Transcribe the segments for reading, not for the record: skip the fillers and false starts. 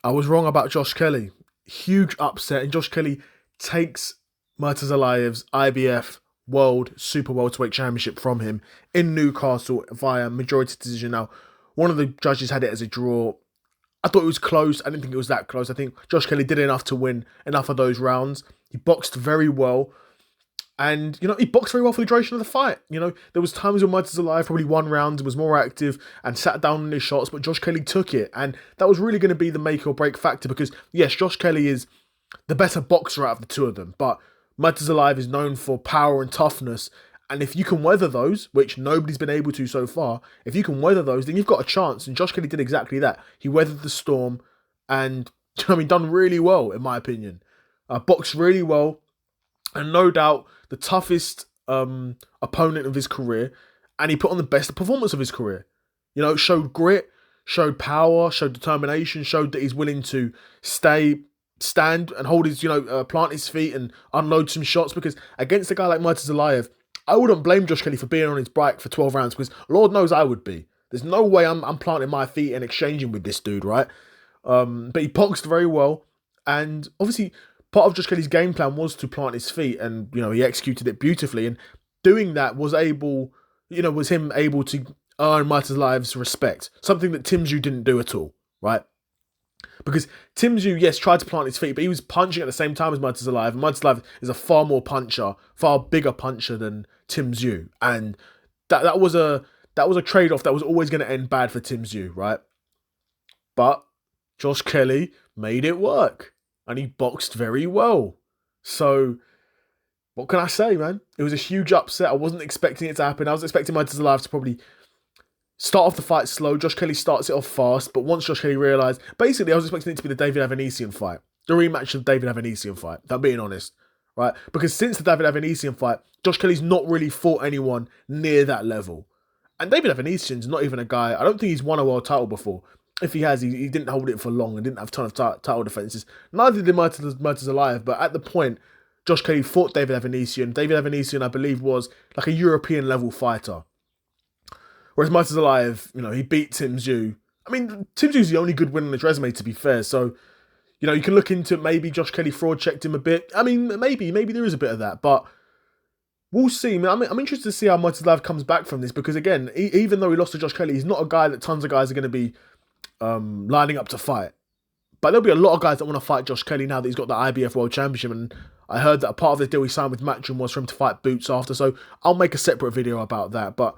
I was wrong about Josh Kelly. Huge upset, and Josh Kelly takes Murtazaliev's IBF World Super Welterweight Championship from him in Newcastle via majority decision. Now, one of the judges had it as a draw. I thought it was close. I didn't think it was that close. I think Josh Kelly did enough to win enough of those rounds. He boxed very well. And, he boxed very well for the duration of the fight. There was times when Murtazaliev probably won rounds, was more active and sat down on his shots, but Josh Kelly took it. And that was really going to be the make or break factor because, yes, Josh Kelly is the better boxer out of the two of them, but Murtazaliev is known for power and toughness. And if you can weather those, which nobody's been able to so far, if you can weather those, then you've got a chance. And Josh Kelly did exactly that. He weathered the storm and, done really well, in my opinion. Boxed really well. And no doubt the toughest opponent of his career, and he put on the best performance of his career. Showed grit, showed power, showed determination, showed that he's willing to stand and hold his, plant his feet and unload some shots. Because against a guy like Murtazaliev, I wouldn't blame Josh Kelly for being on his bike for 12 rounds because Lord knows I would be. There's no way I'm planting my feet and exchanging with this dude, right? But he boxed very well, and obviously part of Josh Kelly's game plan was to plant his feet, and he executed it beautifully. And doing that was him able to earn Murtazaliev's respect, something that Tim Tszyu didn't do at all, right? Because Tim Tszyu, yes, tried to plant his feet, but he was punching at the same time as Murtazaliev. And Murtazaliev is a far more puncher, far bigger puncher than Tim Tszyu, and that was a trade-off that was always going to end bad for Tim Tszyu, right? But Josh Kelly made it work. And he boxed very well. So, what can I say, man? It was a huge upset. I wasn't expecting it to happen. I was expecting Murtazaliev to probably start off the fight slow. Josh Kelly starts it off fast. But once Josh Kelly realised... Basically, I was expecting it to be the David Avanesian fight. The rematch of the David Avanesian fight. If I'm being honest. Right? Because since the David Avanesian fight, Josh Kelly's not really fought anyone near that level. And David Avanesian's not even a guy... I don't think he's won a world title before. If he has, he didn't hold it for long and didn't have a ton of title defences. Neither did Murtazaliev, but at the point, Josh Kelly fought David Avanesian. David Avanesian, I believe, was like a European-level fighter. Whereas Murtazaliev, he beat Tim Tszyu. I mean, Tim Tszyu's the only good win on his resume, to be fair. So, you can look into maybe Josh Kelly fraud-checked him a bit. I mean, maybe there is a bit of that, but we'll see. I'm interested to see how Murtazaliev comes back from this because, again, even though he lost to Josh Kelly, he's not a guy that tons of guys are going to be lining up to fight. But there'll be a lot of guys that want to fight Josh Kelly now that he's got the IBF World Championship, and I heard that a part of the deal he signed with Matchroom was for him to fight Boots after, so I'll make a separate video about that. But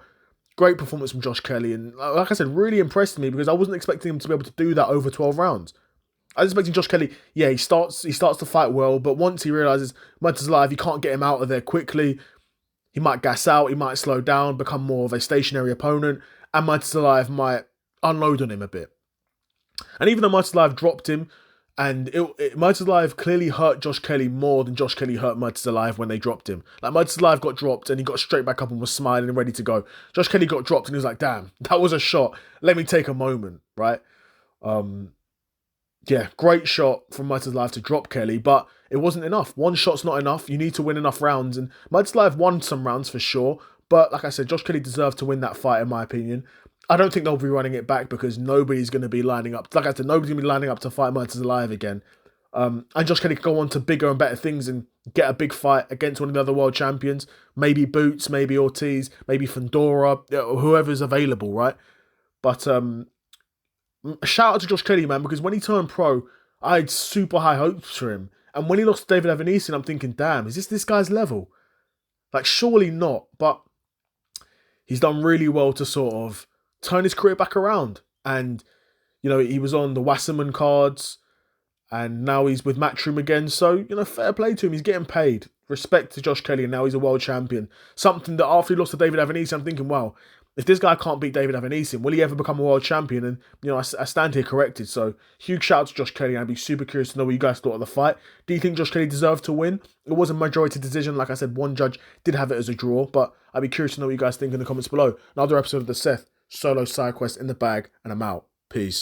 great performance from Josh Kelly, and like I said, really impressed me because I wasn't expecting him to be able to do that over 12 rounds. I was expecting Josh Kelly, he starts to fight well, but once he realises Murtazaliev, he can't get him out of there quickly, he might gas out, he might slow down, become more of a stationary opponent, and Murtazaliev might unload on him a bit. And even though Murtazaliev dropped him, and Murtazaliev clearly hurt Josh Kelly more than Josh Kelly hurt Murtazaliev when they dropped him. Like, Murtazaliev got dropped and he got straight back up and was smiling and ready to go. Josh Kelly got dropped and he was like, damn, that was a shot. Let me take a moment, right? Great shot from Murtazaliev to drop Kelly, but it wasn't enough. One shot's not enough. You need to win enough rounds, and Murtazaliev won some rounds for sure, but like I said, Josh Kelly deserved to win that fight in my opinion. I don't think they'll be running it back because nobody's going to be lining up. Like I said, nobody's going to be lining up to fight Murtazaliev again. And Josh Kelly could go on to bigger and better things and get a big fight against one of the other world champions. Maybe Boots, maybe Ortiz, maybe Fundora, whoever's available, right? But a shout out to Josh Kelly, man, because when he turned pro, I had super high hopes for him. And when he lost to David Avanesian, I'm thinking, damn, is this guy's level? Like, surely not. But he's done really well to sort of turn his career back around. And, he was on the Wasserman cards and now he's with Matchroom again. So, fair play to him. He's getting paid. Respect to Josh Kelly, and now he's a world champion. Something that after he lost to David Avanesian, I'm thinking, wow, if this guy can't beat David Avanesian, will he ever become a world champion? And, I stand here corrected. So, huge shout out to Josh Kelly. I'd be super curious to know what you guys thought of the fight. Do you think Josh Kelly deserved to win? It was a majority decision. Like I said, one judge did have it as a draw, but I'd be curious to know what you guys think in the comments below. Another episode of the Seth Solo Side Quest in the bag, and I'm out. Peace.